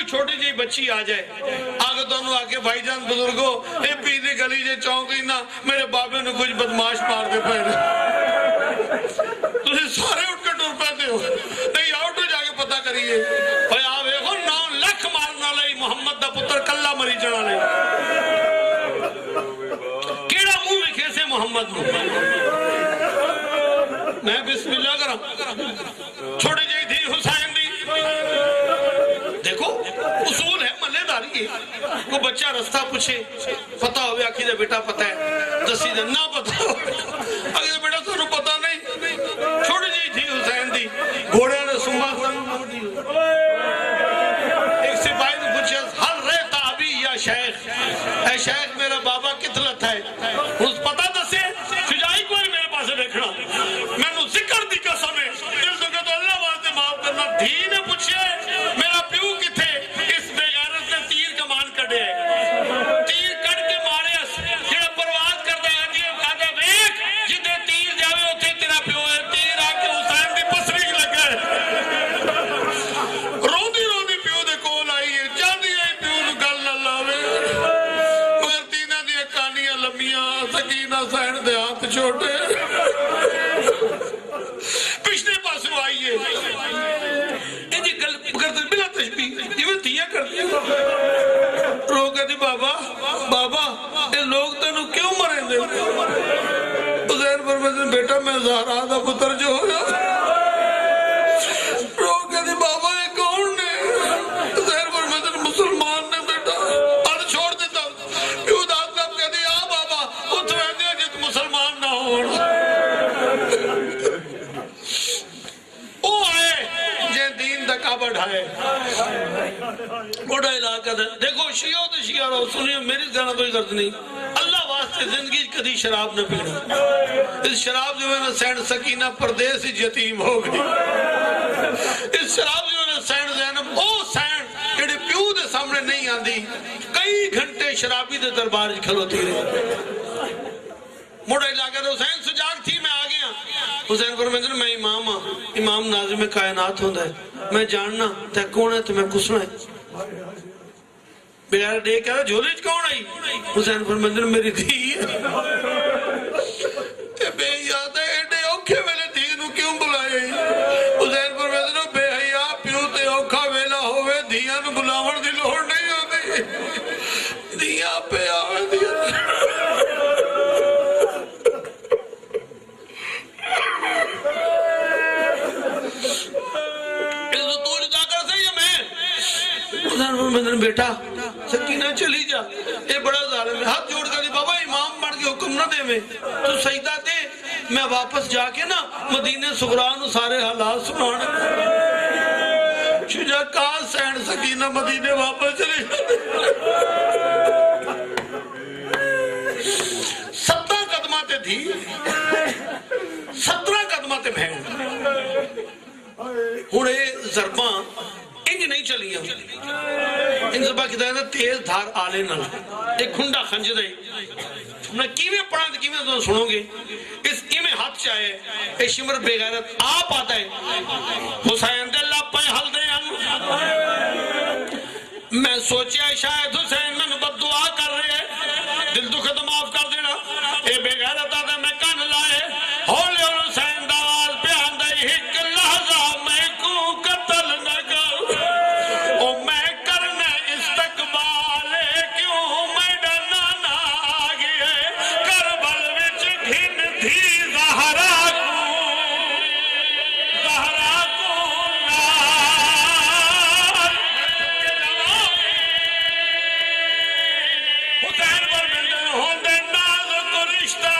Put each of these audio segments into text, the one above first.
छोटी जी बच्ची आ जाए आगे दोनों आके भाईजान बुजुर्गो ये पीली गली जे चौंकी ना मेरे बाबे ने कुछ बदमाश मार दे पे सारे उठ के टुर पैदे हो नहीं आओ तो जाके पता करिए भाई आ देखो 9 लाख मारना ले मोहम्मद दा पुत्र कल्ला मरी जाना ले केड़ा मुंह विखे से मोहम्मद मैं बिस्मिल्लाह करा छोटी जी थी हुसैन दी देखो उसूल है मल्लेदारी है को बच्चा रास्ता पूछे पता हो आखी दे बेटा पता है दसी दे ना पता आखी दे बेटा तुहानू पता नहीं छोटी जी थी हुसैन दी घोड़े ने सुमा एक सिपाही ने पूछा हल रहता अभी या शेख ऐ शेख मेरा बाबा कितलत है उस पता दसे शुजाई कोई मेरे पास देखना मैनू जिक्र दी कसम है दिल तो कहता अल्लाह वास्ते माफ करना धी ने पूछे मेरा प्यू किथे इस बेगैरत ने तीर कमान कढ़े तीर कढ़ के मारे जेड़ा परवाज करदा है जी कहदा देख जिथे तीर जावे उथे तेरा प्यो है तीर आके हुसैन दी पसरी लगे रोंदी रोंदी प्यो दे कोल आई है चाहदी है प्यो नु गल ना लावे मगर तीना दी कानियां लंबियां सकीना हुसैन दे हाथ छोटे पिछले पासों आइए इनकी गल करते बिना तशबीह जिवें तियां करदी रो कहती बाबा बाबा ये लोग तेनू क्यों मरेंदे हुसैन फरमाते बेटा मैं ज़हरा दा पुत्र जो होया रो कहती बाबा ये कौन ने हुसैन फरमाते मुसलमान ने बेटा हाथ छोड़ देता क्यों दाद कहती आ बाबा उठ वैंदे जित मुसलमान ना होण बढ़ाए बड़ा इलाका देखो शियो तो शिया रहो सुनिए मेरी जाना कोई गर्द नहीं अल्लाह वास्ते जिंदगी कभी शराब न पीना इस शराब जो है ना सैन सकीना परदेस यतीम हो गई इस शराब जो है ना सैन ज़ैनब ओ सैन जेड़े प्यू दे सामने नहीं आंदी कई घंटे शराबी दे दरबार च खलोती रही मोड़ा इलाका तो हुसैन सुजाग थी मैं आ गया हुसैन फरमाते मैं इमाम हाँ इमाम नाज़िम कायनात होता है मैं जानना ते कौन है तुम्हें कुसना है बेचारा देख कह झोले च कौन आई हुसैन फरमाते मेरी धी ते बेयाद एडे औखे वेले धी नू क्यों बुलाया हुसैन फरमाते बेहया प्यो ते औखा वेला होवे धीयां नू बुलावण दी लोड़ नहीं होंदी धीयां पे आवेंदी बेटा सकीना चली जा ये बड़ा जालिम है हाथ जोड़ कर बाबा इमाम बन के हुक्म ना देवे तू सजदा दे मैं वापस जाके ना मदीने सुगरा नु सारे हालात सुनाने शुजा का सैन सकीना मदीने वापस चली 17 कदमां ते थी 17 कदमां ते भैन हुण ये ज़रबा इंज नहीं चलिया इन ज़बा की तेज धार आले नाल एक खुंडा खंजर है मैं किवें पढ़ा तो किवें तो सुनोगे इस किवें हाथ चाहे ए शिमर बेगैरत आप आता है हुसैन दे लापे हलदे मैं सोचा शायद हुसैन मैनू बददुआ कर रहे दिल दुख तो माफ कर देना ए बेगैरत आदा मैं कान लाए हौले हुसैन दा आवाज पे आंदा एक लहजा मैं को कत्ल न कर ओ मैं करना इस्तकबाल क्यों मैं डरना ना गए करबल विच घिन थी ज़हरा हुसैन पर मिलते होंदे नाज़ को रिश्ता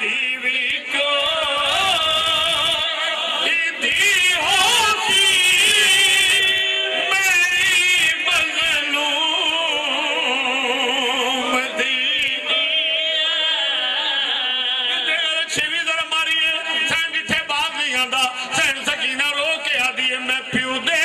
दीवी को दी होती मेरी मजलूम दीदी छेवी जरा मारिए सैन जिथे बात नहीं आंदा सैन सकीना रो के आदी है मैं प्यू दे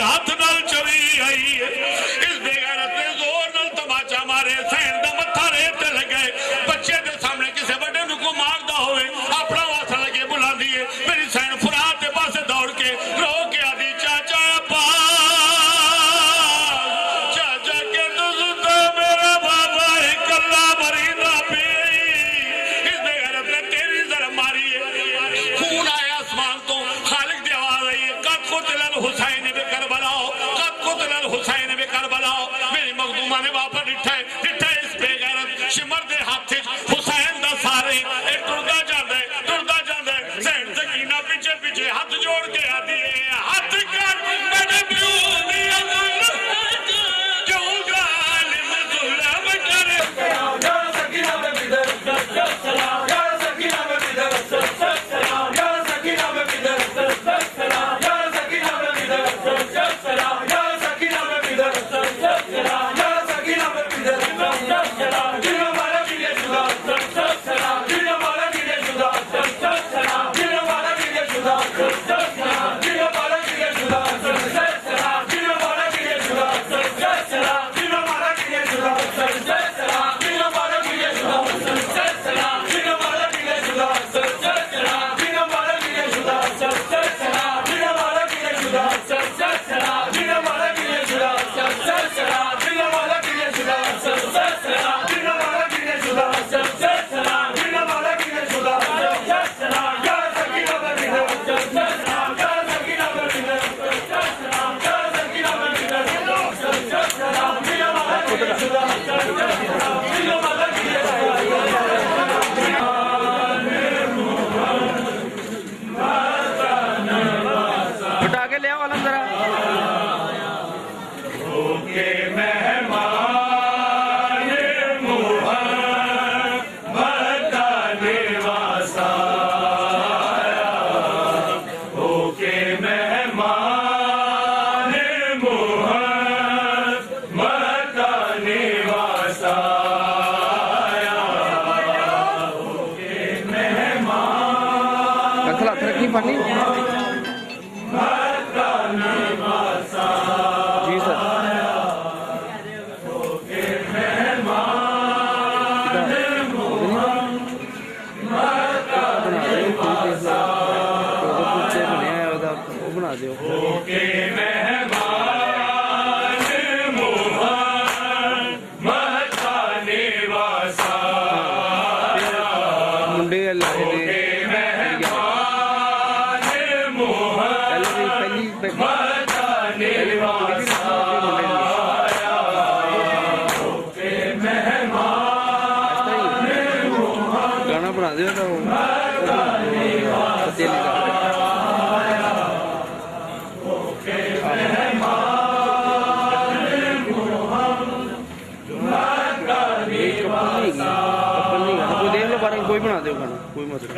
हाथ नाल चली आई है इस बेगैरत ने जोर नाल तमाचा मारे सैन दा मत्था रेत ते लगे बच्चे दे सामने किसी बड़े नु को मारदा होवे अपना वासा लगे बुलांदी है मेरी सैन फुरात दे पासे दौड़ के रो के आदी चाचा पा चाचा के दुजुदा मेरा बाबा इकल्ला मरीदा पे इस बेगैरत ने तेरी जरा मारी है खून आया आसमान तो खालिक दी आवाज आई कद को तिलल हुसैन हुसैन में करबला मेरी मखदूमा ने वापस डिठा इस बेगैरत शिमर दे हाथ हुसैन दा सारे टुरदा जांदा सैन सकीना पीछे पीछे हाथ जोड़ के आदी हाथ कर मेरे प्यू दी क्यों जालिम जुल्म करे या सकीना में बिदर सलाम या सकीना में बिदर सलाम या सकीना में बिदर सलाम या सकीना में बिदर सलाम जी सर बना दो मुंडे गाना बना दो देख लो कोई बना दो गाना, कोई मतलब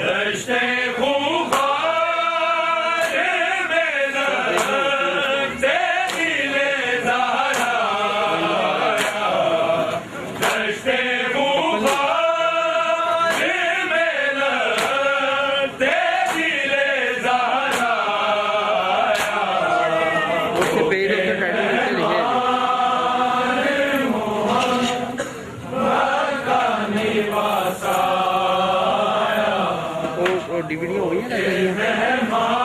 डीवीडी हो गई है।